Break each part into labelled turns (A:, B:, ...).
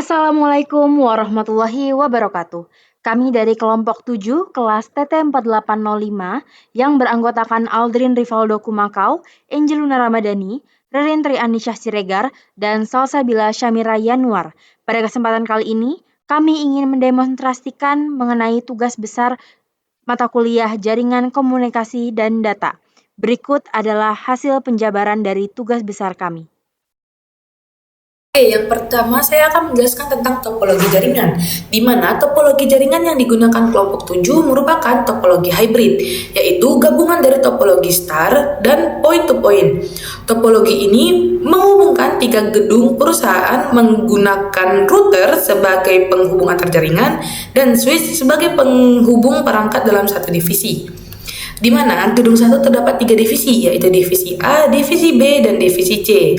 A: Assalamualaikum warahmatullahi wabarakatuh. Kami dari kelompok 7 kelas TT4805 yang beranggotakan Aldrin Rivaldo Kumakau, Angeluna Ramadhani, Rerin Tri Anisyah Siregar, dan Salsabila Syamira Yanuar. Pada kesempatan kali ini, kami ingin mendemonstrasikan mengenai tugas besar mata kuliah Jaringan Komunikasi dan Data. Berikut adalah hasil penjabaran dari tugas besar kami.
B: Oke, yang pertama saya akan menjelaskan tentang topologi jaringan, di mana topologi jaringan yang digunakan kelompok 7 merupakan topologi hybrid, yaitu gabungan dari topologi star dan point-to-point. Topologi ini menghubungkan 3 gedung perusahaan menggunakan router sebagai penghubung antar jaringan dan switch sebagai penghubung perangkat dalam satu divisi. Di mana gedung 1 terdapat 3 divisi, yaitu divisi A, divisi B, dan divisi C.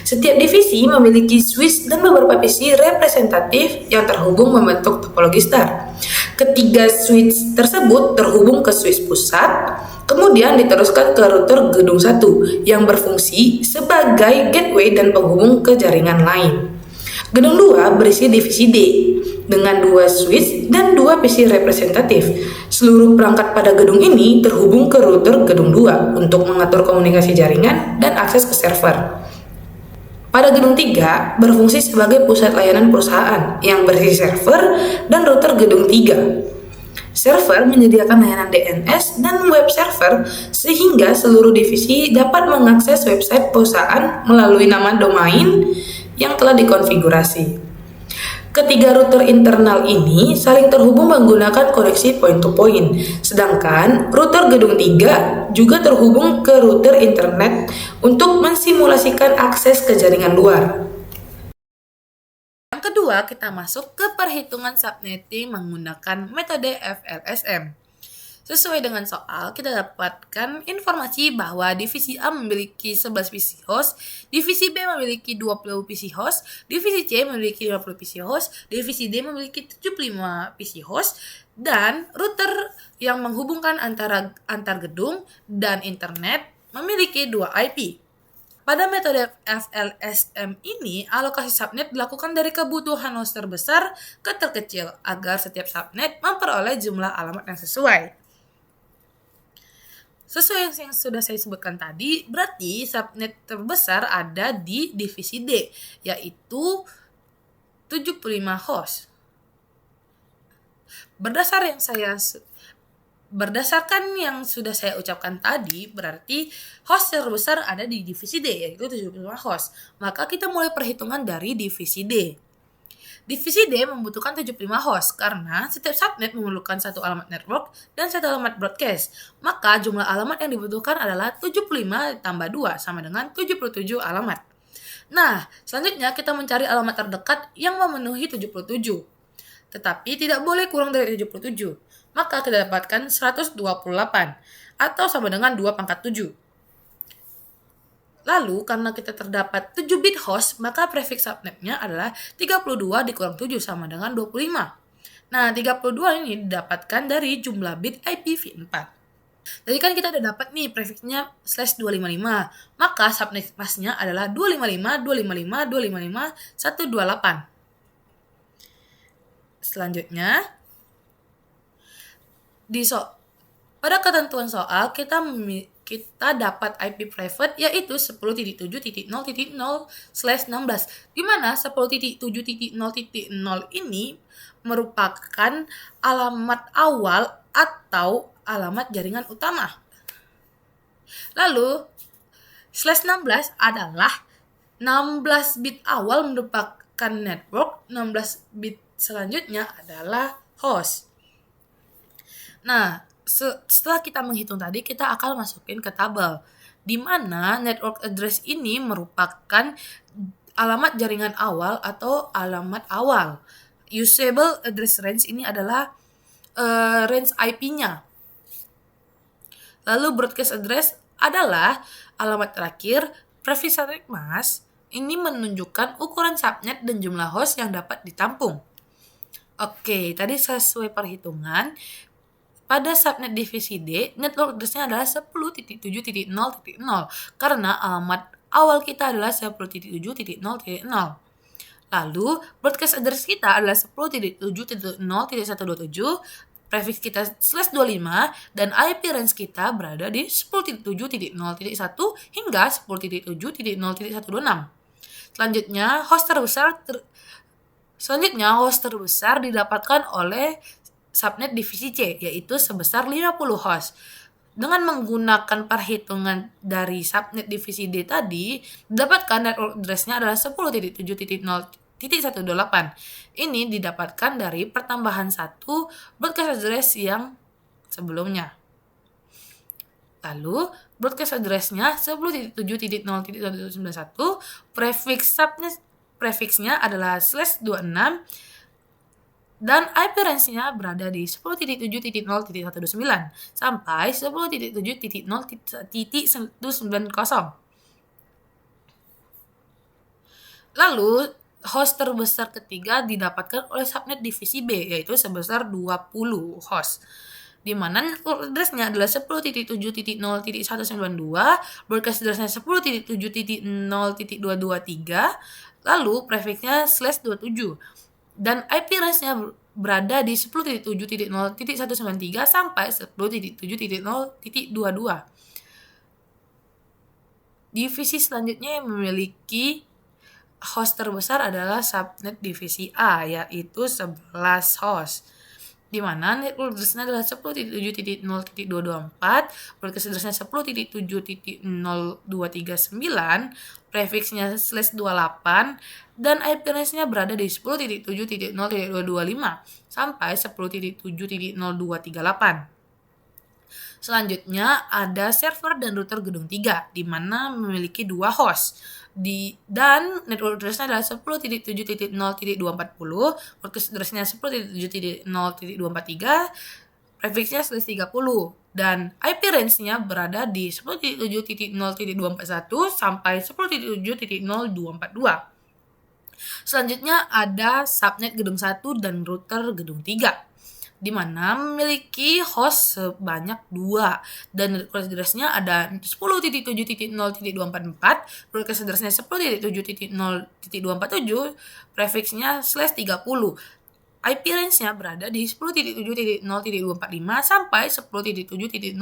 B: Setiap divisi memiliki switch dan beberapa PC representatif yang terhubung membentuk topologi star. Ketiga switch tersebut terhubung ke switch pusat, kemudian diteruskan ke router gedung 1 yang berfungsi sebagai gateway dan penghubung ke jaringan lain. Gedung 2 berisi divisi D dengan 2 switch dan 2 PC representatif. Seluruh perangkat pada gedung ini terhubung ke router gedung 2 untuk mengatur komunikasi jaringan dan akses ke server. Pada gedung 3 berfungsi sebagai pusat layanan perusahaan yang berisi server dan router gedung 3. Server menyediakan layanan DNS dan web server sehingga seluruh divisi dapat mengakses website perusahaan melalui nama domain yang telah dikonfigurasi. Ketiga router internal ini saling terhubung menggunakan koneksi point-to-point, sedangkan router gedung 3 juga terhubung ke router internet untuk mensimulasikan akses ke jaringan luar. Yang kedua, kita masuk ke perhitungan subnetting menggunakan metode FLSM. Sesuai dengan soal, kita dapatkan informasi bahwa divisi A memiliki 11 PC host, divisi B memiliki 20 PC host, divisi C memiliki 50 PC host, divisi D memiliki 75 PC host, dan router yang menghubungkan antar gedung dan internet memiliki 2 IP. Pada metode FLSM ini, alokasi subnet dilakukan dari kebutuhan host terbesar ke terkecil agar setiap subnet memperoleh jumlah alamat yang sesuai. Sesuai yang sudah saya sebutkan tadi, berarti subnet terbesar ada di divisi D, yaitu 75 host. Berdasarkan yang sudah saya ucapkan tadi, berarti host terbesar ada di divisi D, yaitu 75 host. Maka kita mulai perhitungan dari divisi D. Divisi D membutuhkan 75 host karena setiap subnet memerlukan satu alamat network dan satu alamat broadcast. Maka jumlah alamat yang dibutuhkan adalah 75 tambah 2 sama dengan 77 alamat. Nah, selanjutnya kita mencari alamat terdekat yang memenuhi 77. Tetapi tidak boleh kurang dari 77. Maka kita dapatkan 128 atau sama dengan 2 pangkat 7. Lalu, karena kita terdapat 7 bit host, maka prefix subnetnya adalah 32 dikurang 7 sama dengan 25. Nah, 32 ini didapatkan dari jumlah bit IPv4. Tadi kan kita udah dapat nih prefixnya /255, maka subnet masknya adalah 255.255.255.128. Selanjutnya, pada ketentuan soal kita dapat IP private yaitu 10.7.0.0/16, di mana 10.7.0.0 ini merupakan alamat awal atau alamat jaringan utama. Lalu /16 adalah 16 bit awal merupakan network, 16 bit selanjutnya adalah host. Nah, setelah kita menghitung tadi, kita akan masukin ke tabel, di mana network address ini merupakan alamat jaringan awal atau alamat awal. Usable address range ini adalah range IP-nya. Lalu broadcast address adalah alamat terakhir. Prefix subnet mask ini menunjukkan ukuran subnet dan jumlah host yang dapat ditampung. Oke, tadi sesuai perhitungan, pada subnet divisi D, network address-nya adalah 10.7.0.0 karena alamat awal kita adalah 10.7.0.0. Lalu, broadcast address kita adalah 10.7.0.127, prefix kita /25, dan IP range kita berada di 10.7.0.1 hingga 10.7.0.126. Selanjutnya, host terbesar didapatkan oleh subnet divisi C, yaitu sebesar 50 host. Dengan menggunakan perhitungan dari subnet divisi D tadi, didapatkan network address-nya adalah 10.7.0.128. Ini didapatkan dari pertambahan satu broadcast address yang sebelumnya. Lalu, broadcast address-nya 10.7.0.191, prefix-nya adalah /26, dan IP range-nya berada di 10.7.0.129 sampai 10.7.0.190. Lalu, host terbesar ketiga didapatkan oleh subnet divisi B, yaitu sebesar 20 host. Di mana network address-nya adalah 10.7.0.192, broadcast address-nya 10.0.223, lalu prefix-nya /27, dan IP range-nya berada di 10.7.0.193 sampai 10.7.0.22. Divisi selanjutnya yang memiliki host terbesar adalah subnet divisi A, yaitu 11 host. Di mana network address-nya adalah 10.7.0.224, broadcast address-nya 10.7.0.239, prefix-nya /28, dan IP range-nya berada di 10.7.0.225 sampai 10.7.0.238. Selanjutnya ada server dan router gedung 3, di mana memiliki 2 host. Dan network address-nya adalah 10.7.0.240, broadcast address-nya 10.7.0.243, prefix-nya /30, dan IP range-nya berada di 10.7.0.241 sampai 10.7.0.242. Selanjutnya ada subnet gedung 1 dan router gedung 3, di mana memiliki host sebanyak 2, dan broadcast address-nya ada 10.7.0.244, broadcast address-nya 10.7.0.247, prefix-nya /30. IP range-nya berada di 10.7.0.245 sampai 10.7.0.246.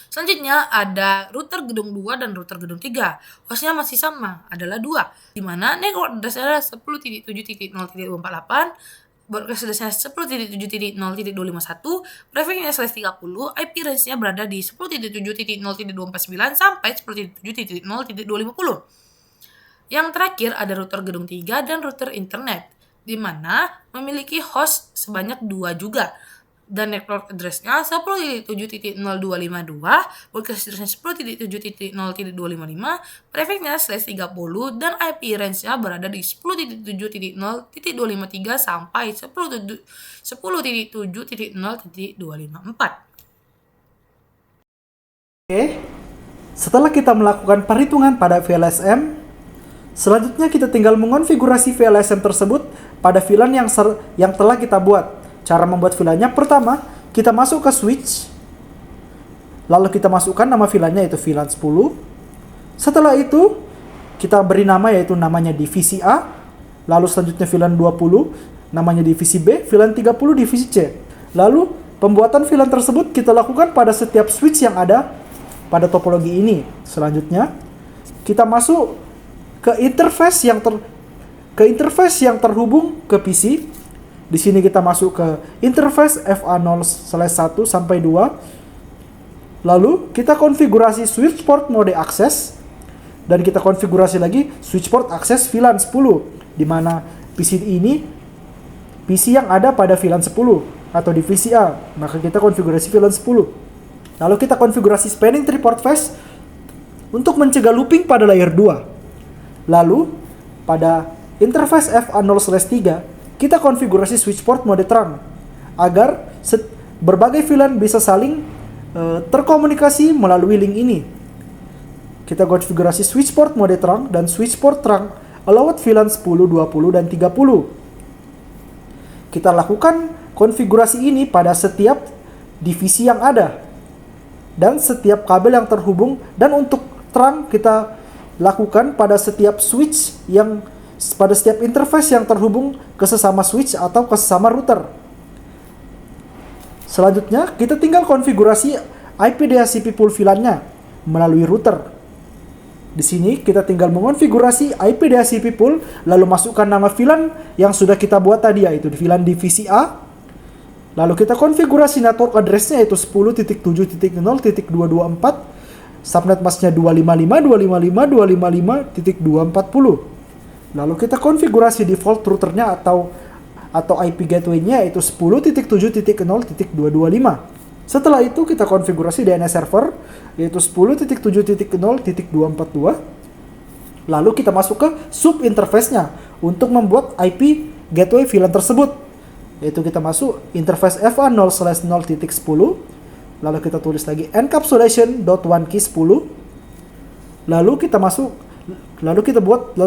B: Selanjutnya ada router gedung 2 dan router gedung 3. Hostnya masih sama, adalah 2, di mana network address-nya adalah 10.7.0.248, broadcast address-nya 10.7.0.251, prefix-nya /30, IP range-nya berada di 10.7.0.249 sampai 10.7.0.250. Yang terakhir ada router gedung 3 dan router internet, di mana memiliki host sebanyak 2 juga. Dan network address-nya 10.7.0.252, broadcast address-nya 10.7.0.255, prefix-nya /30, dan IP range-nya berada di 10.7.0.253 sampai 10.7.0.254.
C: Oke, setelah kita melakukan perhitungan pada VLSM, selanjutnya kita tinggal mengonfigurasi VLSM tersebut pada VLAN yang telah kita buat. Cara membuat VLAN-nya, pertama, kita masuk ke switch, lalu kita masukkan nama VLAN-nya yaitu VLAN 10. Setelah itu, kita beri nama yaitu namanya divisi A, lalu selanjutnya VLAN 20, namanya divisi B, VLAN 30 divisi C. Lalu, pembuatan VLAN tersebut kita lakukan pada setiap switch yang ada pada topologi ini. Selanjutnya, kita masuk ke interface yang terhubung ke PC. Di sini kita masuk ke interface FA0/1 sampai 2. Lalu kita konfigurasi switch port mode akses, dan kita konfigurasi lagi switch port akses VLAN 10, di mana PC ini PC yang ada pada VLAN 10 atau divisi A, maka kita konfigurasi VLAN 10. Lalu kita konfigurasi spanning tree port phase untuk mencegah looping pada layer 2. Lalu pada interface FA0/3 kita konfigurasi switch port mode terang agar berbagai VLAN bisa saling terkomunikasi melalui link ini. Kita konfigurasi switch port mode terang dan switch port terang allowed VLAN 10, 20, dan 30. Kita lakukan konfigurasi ini pada setiap divisi yang ada dan setiap kabel yang terhubung, dan untuk terang kita lakukan pada setiap switch yang pada setiap interface yang terhubung ke sesama switch atau ke sesama router. Selanjutnya, kita tinggal konfigurasi IP DHCP pool VLAN-nya melalui router. Di sini kita tinggal mengonfigurasi IP DHCP pool, lalu masukkan nama VLAN yang sudah kita buat tadi, yaitu di VLAN divisi A. Lalu kita konfigurasi network address-nya, yaitu 10.7.0.224. Subnet masknya 255.255.255.240. Lalu kita konfigurasi default routernya atau IP gateway-nya, yaitu 10.7.0.225. Setelah itu kita konfigurasi DNS server, yaitu 10.7.0.242. Lalu kita masuk ke sub interface-nya untuk membuat IP gateway VLAN tersebut, yaitu kita masuk interface FA0/0.10. Lalu kita tulis lagi encapsulation.1key10. Lalu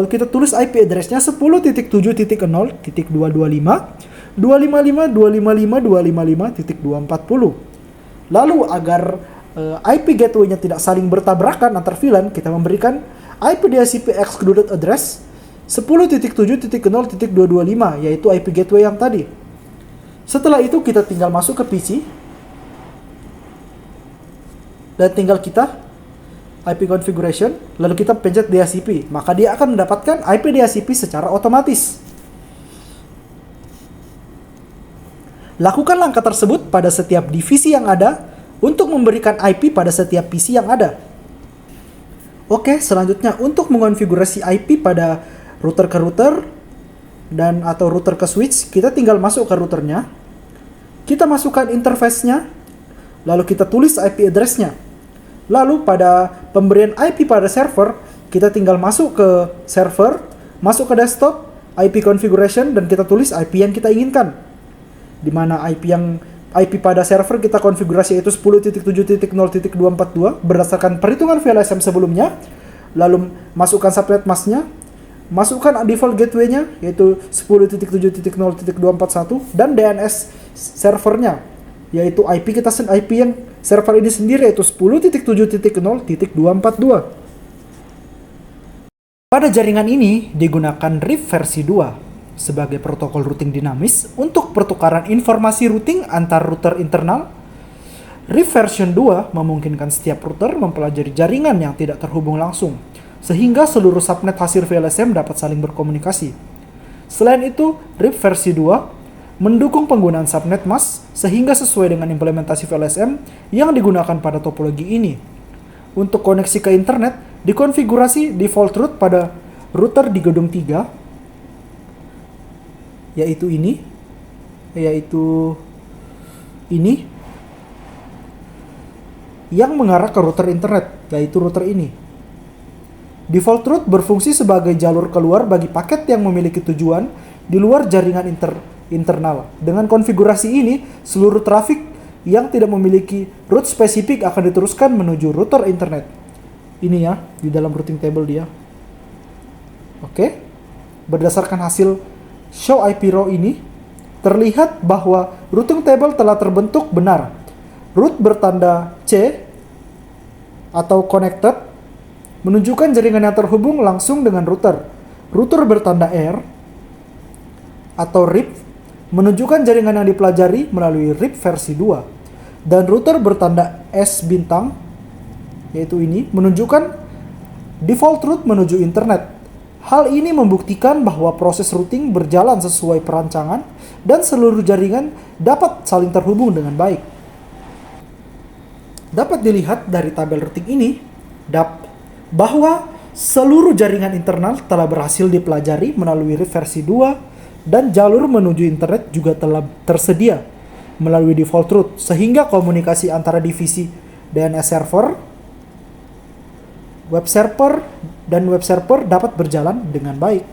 C: kita tulis IP address-nya 10.7.0.225.255.255.255.240. Lalu agar IP gateway-nya tidak saling bertabrakan antar VLAN, kita memberikan IP DHCP excluded address 10.7.0.225, yaitu IP gateway yang tadi. Setelah itu kita tinggal masuk ke PC dan tinggal kita IP configuration, lalu kita pencet DHCP, maka dia akan mendapatkan IP DHCP secara otomatis. Lakukan langkah tersebut pada setiap divisi yang ada untuk memberikan IP pada setiap PC yang ada. Oke, selanjutnya untuk mengonfigurasi IP pada router ke router dan atau router ke switch, kita tinggal masuk ke routernya. Kita masukkan interface-nya, lalu kita tulis IP address-nya. Lalu pada pemberian IP pada server, kita tinggal masuk ke server, masuk ke desktop, IP configuration, dan kita tulis IP yang kita inginkan. Di mana IP pada server kita konfigurasi yaitu 10.7.0.242 berdasarkan perhitungan VLSM sebelumnya. Lalu masukkan subnet masknya, masukkan default gateway-nya yaitu 10.7.0.241 dan DNS servernya, yaitu IP yang server ini sendiri yaitu 10.7.0.242. Pada jaringan ini digunakan RIP versi 2 sebagai protokol routing dinamis untuk pertukaran informasi routing antar router internal. RIP version 2 memungkinkan setiap router mempelajari jaringan yang tidak terhubung langsung, sehingga seluruh subnet hasil VLSM dapat saling berkomunikasi. Selain itu, RIP versi 2 mendukung penggunaan subnet mask sehingga sesuai dengan implementasi VLSM yang digunakan pada topologi ini. Untuk koneksi ke internet, dikonfigurasi default route pada router di gedung 3, yaitu ini, yang mengarah ke router internet, yaitu router ini. Default route berfungsi sebagai jalur keluar bagi paket yang memiliki tujuan di luar jaringan internal. Dengan konfigurasi ini, seluruh trafik yang tidak memiliki route spesifik akan diteruskan menuju router internet. Ini ya, di dalam routing table dia. Oke. Berdasarkan hasil show IP row ini, terlihat bahwa routing table telah terbentuk benar. Route bertanda C atau connected menunjukkan jaringan yang terhubung langsung dengan router. Router bertanda R atau RIP menunjukkan jaringan yang dipelajari melalui RIP versi 2. Dan router bertanda S bintang, yaitu ini, menunjukkan default route menuju internet. Hal ini membuktikan bahwa proses routing berjalan sesuai perancangan dan seluruh jaringan dapat saling terhubung dengan baik. Dapat dilihat dari tabel routing ini bahwa seluruh jaringan internal telah berhasil dipelajari melalui RIP versi 2 dan jalur menuju internet juga telah tersedia melalui default route, sehingga komunikasi antara divisi DNS server, web server, dan web server dapat berjalan dengan baik.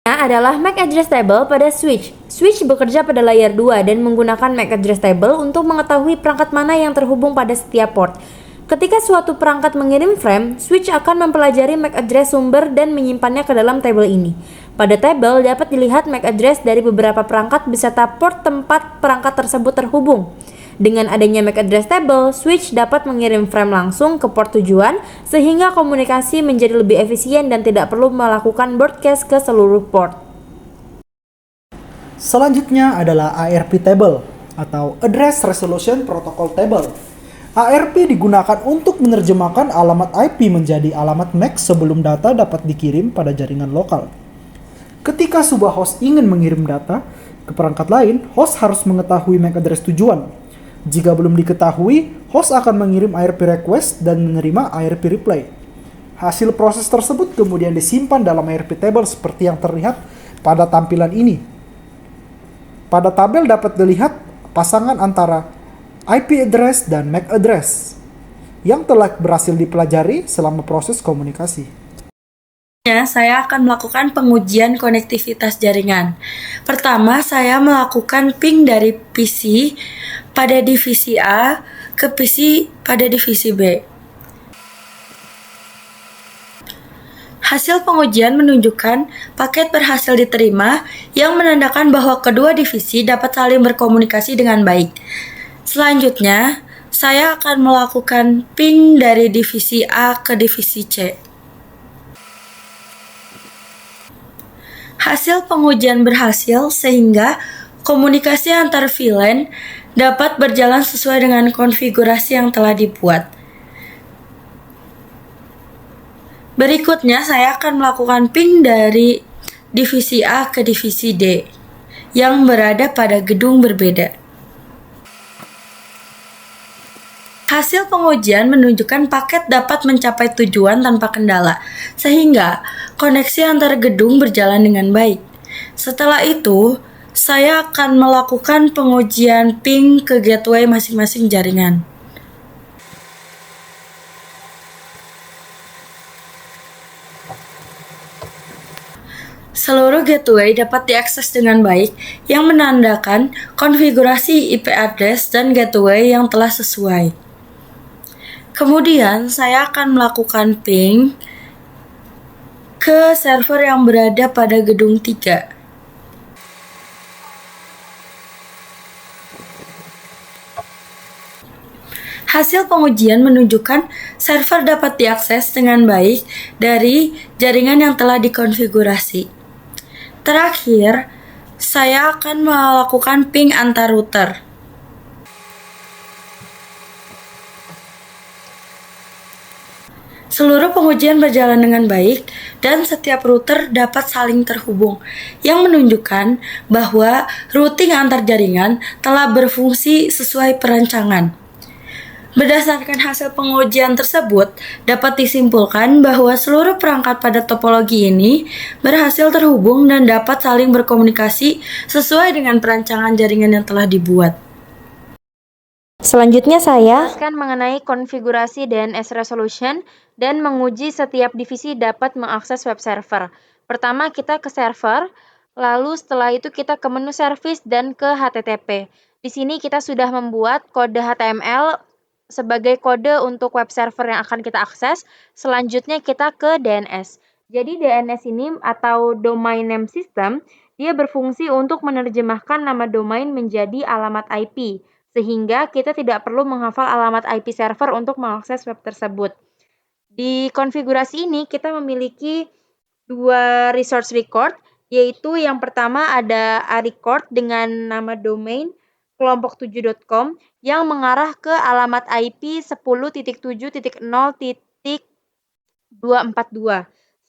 A: Adalah MAC address table pada switch. Switch bekerja pada layer 2 dan menggunakan MAC address table untuk mengetahui perangkat mana yang terhubung pada setiap port. Ketika suatu perangkat mengirim frame, switch akan mempelajari MAC address sumber dan menyimpannya ke dalam tabel ini. Pada tabel dapat dilihat MAC address dari beberapa perangkat beserta port tempat perangkat tersebut terhubung.
D: Dengan adanya MAC address table, switch dapat mengirim frame langsung ke port tujuan sehingga komunikasi menjadi lebih efisien dan tidak perlu melakukan broadcast ke seluruh port.
C: Selanjutnya adalah ARP table atau Address Resolution Protocol Table. ARP digunakan untuk menerjemahkan alamat IP menjadi alamat MAC sebelum data dapat dikirim pada jaringan lokal. Ketika sebuah host ingin mengirim data ke perangkat lain, host harus mengetahui MAC address tujuan. Jika belum diketahui, host akan mengirim ARP request dan menerima ARP reply. Hasil proses tersebut kemudian disimpan dalam ARP table seperti yang terlihat pada tampilan ini. Pada tabel dapat dilihat pasangan antara IP address dan MAC address yang telah berhasil dipelajari selama proses komunikasi.
E: Saya akan melakukan pengujian konektivitas jaringan. Pertama, saya melakukan ping dari PC pada divisi A ke PC pada divisi B. Hasil pengujian menunjukkan paket berhasil diterima yang menandakan bahwa kedua divisi dapat saling berkomunikasi dengan baik. Selanjutnya, saya akan melakukan ping dari divisi A ke divisi C. Hasil pengujian berhasil sehingga komunikasi antar VLAN dapat berjalan sesuai dengan konfigurasi yang telah dibuat. Berikutnya saya akan melakukan ping dari divisi A ke divisi D yang berada pada gedung berbeda. Hasil pengujian menunjukkan paket dapat mencapai tujuan tanpa kendala, sehingga koneksi antar gedung berjalan dengan baik. Setelah itu, saya akan melakukan pengujian ping ke gateway masing-masing jaringan. Seluruh gateway dapat diakses dengan baik, yang menandakan konfigurasi IP address dan gateway yang telah sesuai. Kemudian, saya akan melakukan ping ke server yang berada pada gedung 3. Hasil pengujian menunjukkan server dapat diakses dengan baik dari jaringan yang telah dikonfigurasi. Terakhir, saya akan melakukan ping antar router. Seluruh pengujian berjalan dengan baik dan setiap router dapat saling terhubung, yang menunjukkan bahwa routing antar jaringan telah berfungsi sesuai perancangan. Berdasarkan hasil pengujian tersebut, dapat disimpulkan bahwa seluruh perangkat pada topologi ini berhasil terhubung dan dapat saling berkomunikasi sesuai dengan perancangan jaringan yang telah dibuat.
D: Selanjutnya saya
A: Jelaskan mengenai konfigurasi DNS resolution dan menguji setiap divisi dapat mengakses web server. Pertama kita ke server, lalu setelah itu kita ke menu service dan ke HTTP. Di sini kita sudah membuat kode HTML sebagai kode untuk web server yang akan kita akses. Selanjutnya kita ke DNS. Jadi DNS ini atau Domain Name System, dia berfungsi untuk menerjemahkan nama domain menjadi alamat IP. Sehingga kita tidak perlu menghafal alamat IP server untuk mengakses web tersebut. Di konfigurasi ini kita memiliki dua resource record, yaitu yang pertama ada record dengan nama domain kelompok7.com yang mengarah ke alamat IP 10.7.0.242.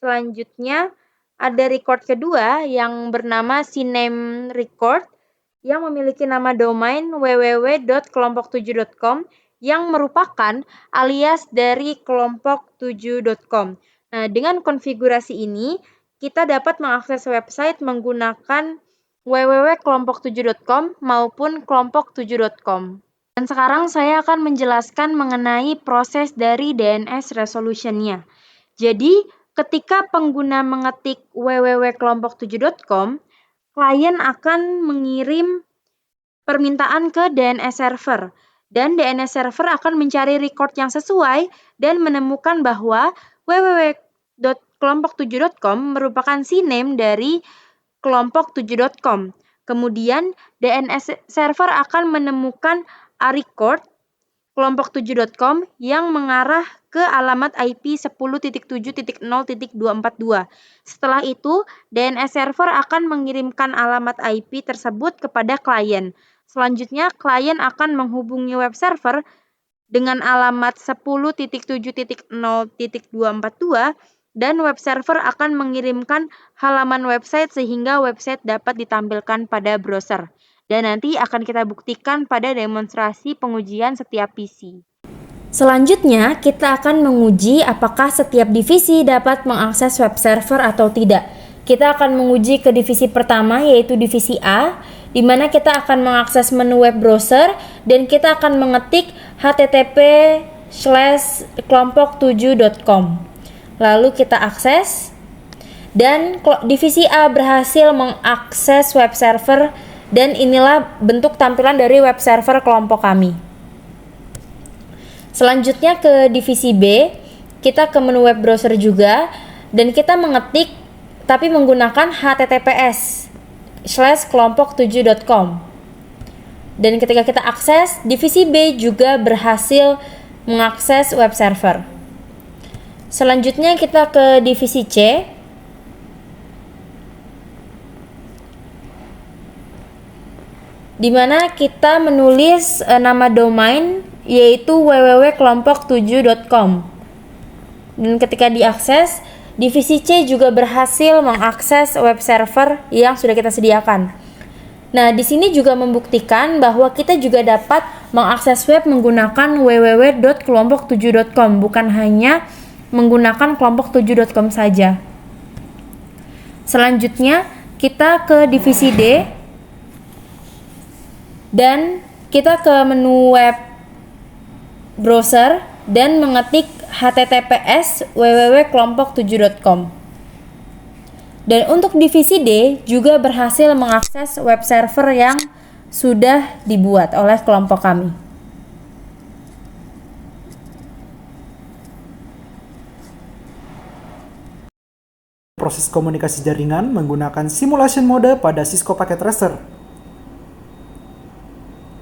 A: Selanjutnya ada record kedua yang bernama CNAME record yang memiliki nama domain www.kelompok7.com yang merupakan alias dari kelompok7.com. Nah, dengan konfigurasi ini, kita dapat mengakses website menggunakan www.kelompok7.com maupun kelompok7.com. Dan sekarang saya akan menjelaskan mengenai proses dari DNS resolution-nya. Jadi, ketika pengguna mengetik www.kelompok7.com, klien akan mengirim permintaan ke DNS server dan DNS server akan mencari record yang sesuai dan menemukan bahwa www.kelompok7.com merupakan CNAME dari kelompok7.com. Kemudian DNS server akan menemukan arecord kelompok7.com yang mengarah ke alamat IP 10.7.0.242. Setelah itu, DNS server akan mengirimkan alamat IP tersebut kepada klien. Selanjutnya, klien akan menghubungi web server dengan alamat 10.7.0.242 dan web server akan mengirimkan halaman website sehingga website dapat ditampilkan pada browser. Dan nanti akan kita buktikan pada demonstrasi pengujian setiap PC.
D: Selanjutnya, kita akan menguji apakah setiap divisi dapat mengakses web server atau tidak. Kita akan menguji ke divisi pertama, yaitu divisi A, di mana kita akan mengakses menu web browser dan kita akan mengetik http://kelompok7.com. Lalu kita akses, dan divisi A berhasil mengakses web server, dan inilah bentuk tampilan dari web server kelompok kami. Selanjutnya ke divisi B, kita ke menu web browser juga, dan kita mengetik tapi menggunakan https://kelompok7.com. Dan ketika kita akses, divisi B juga berhasil mengakses web server. Selanjutnya kita ke divisi C. Di mana kita menulis nama domain yaitu www.kelompok7.com. Dan ketika diakses, divisi C juga berhasil mengakses web server yang sudah kita sediakan. Nah, di sini juga membuktikan bahwa kita juga dapat mengakses web menggunakan www.kelompok7.com, bukan hanya menggunakan kelompok7.com saja. Selanjutnya, kita ke divisi D. Dan kita ke menu web browser dan mengetik https://www.kelompok7.com. Dan untuk divisi D juga berhasil mengakses web server yang sudah dibuat oleh kelompok kami.
C: Proses komunikasi jaringan menggunakan simulation mode pada Cisco Packet Tracer.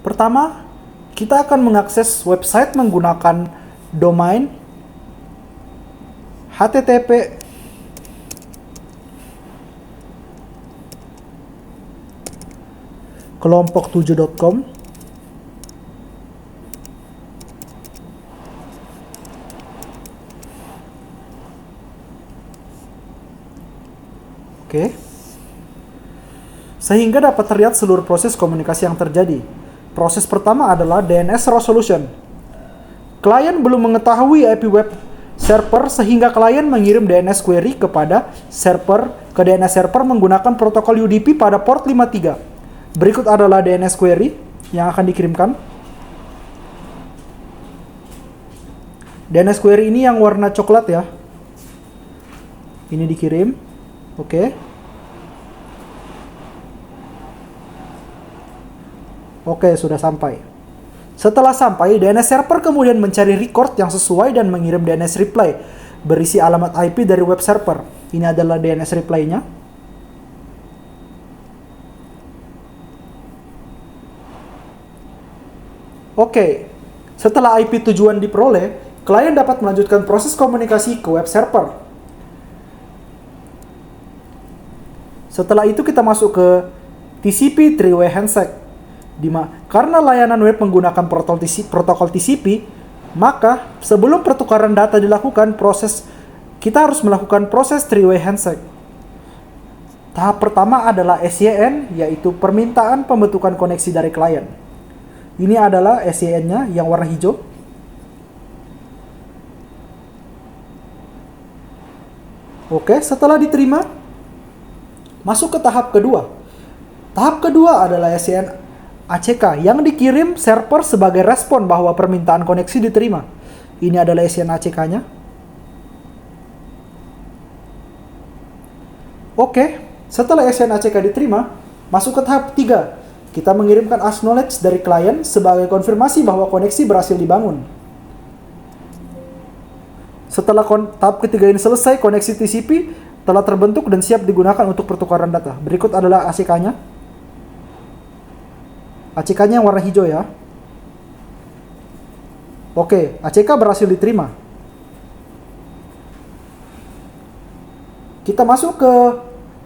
C: Pertama, kita akan mengakses website menggunakan domain http kelompok7.com. Oke. Sehingga dapat terlihat seluruh proses komunikasi yang terjadi. Proses pertama adalah DNS resolution. Klien belum mengetahui IP web server sehingga klien mengirim DNS query ke DNS server menggunakan protokol UDP pada port 53. Berikut adalah DNS query yang akan dikirimkan. DNS query ini yang warna coklat ya. Ini dikirim. Oke. Oke, sudah sampai. Setelah sampai, DNS server kemudian mencari record yang sesuai dan mengirim DNS reply berisi alamat IP dari web server. Ini adalah DNS reply-nya. Oke, setelah IP tujuan diperoleh, klien dapat melanjutkan proses komunikasi ke web server. Setelah itu kita masuk ke TCP three-way handshake. Karena layanan web menggunakan protokol TCP, maka sebelum pertukaran data dilakukan, kita harus melakukan proses three-way handshake. Tahap pertama adalah SYN, yaitu permintaan pembentukan koneksi dari klien. Ini adalah SYN-nya yang warna hijau. Oke, setelah diterima, masuk ke tahap kedua. Tahap kedua adalah SYN ACK yang dikirim server sebagai respon bahwa permintaan koneksi diterima. Ini adalah SYN ACK-nya. Oke, setelah SYN ACK diterima, masuk ke tahap 3. Kita mengirimkan acknowledge dari klien sebagai konfirmasi bahwa koneksi berhasil dibangun. Setelah tahap ketiga ini selesai, koneksi TCP telah terbentuk dan siap digunakan untuk pertukaran data. Berikut adalah ACK-nya. ACK-nya yang warna hijau ya. Oke, ACK berhasil diterima. Kita masuk ke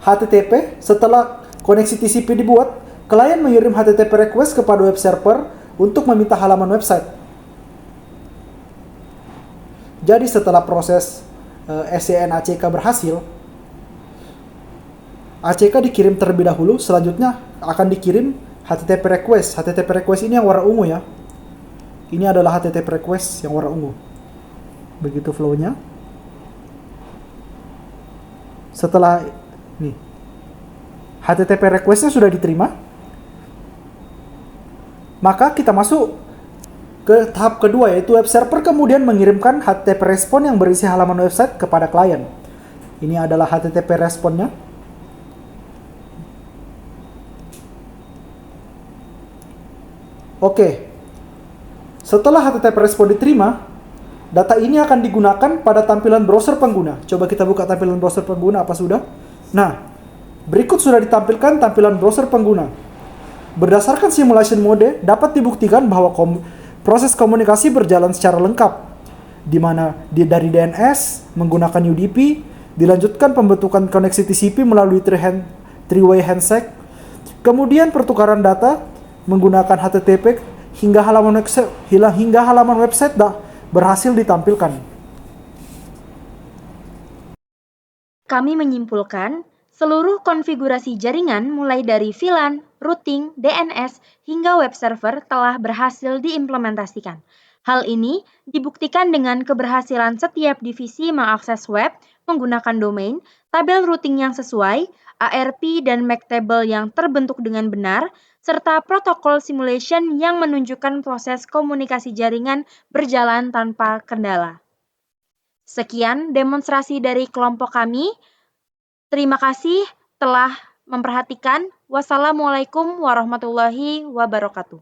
C: HTTP. Setelah koneksi TCP dibuat, klien mengirim HTTP request kepada web server untuk meminta halaman website. Jadi setelah proses SCN ACK berhasil, ACK dikirim terlebih dahulu, selanjutnya akan dikirim HTTP request. HTTP request ini yang warna ungu ya. Ini adalah HTTP request yang warna ungu. Begitu flow-nya. Setelah nih, HTTP request-nya sudah diterima, maka kita masuk ke tahap kedua, yaitu web server kemudian mengirimkan HTTP respon yang berisi halaman website kepada klien. Ini adalah HTTP responnya. Oke. Setelah HTTP respon diterima, data ini akan digunakan pada tampilan browser pengguna. Coba kita buka tampilan browser pengguna, apa sudah? Nah, berikut sudah ditampilkan tampilan browser pengguna. Berdasarkan simulation mode, dapat dibuktikan bahwa proses komunikasi berjalan secara lengkap, di mana dari DNS menggunakan UDP, dilanjutkan pembentukan koneksi TCP melalui three-way handshake, kemudian pertukaran data menggunakan HTTP hingga halaman website berhasil ditampilkan.
A: Kami menyimpulkan, seluruh konfigurasi jaringan mulai dari VLAN, routing, DNS, hingga web server telah berhasil diimplementasikan. Hal ini dibuktikan dengan keberhasilan setiap divisi mengakses web menggunakan domain, tabel routing yang sesuai, ARP dan MAC table yang terbentuk dengan benar, serta protokol simulation yang menunjukkan proses komunikasi jaringan berjalan tanpa kendala. Sekian demonstrasi dari kelompok kami. Terima kasih telah memperhatikan. Wassalamualaikum warahmatullahi wabarakatuh.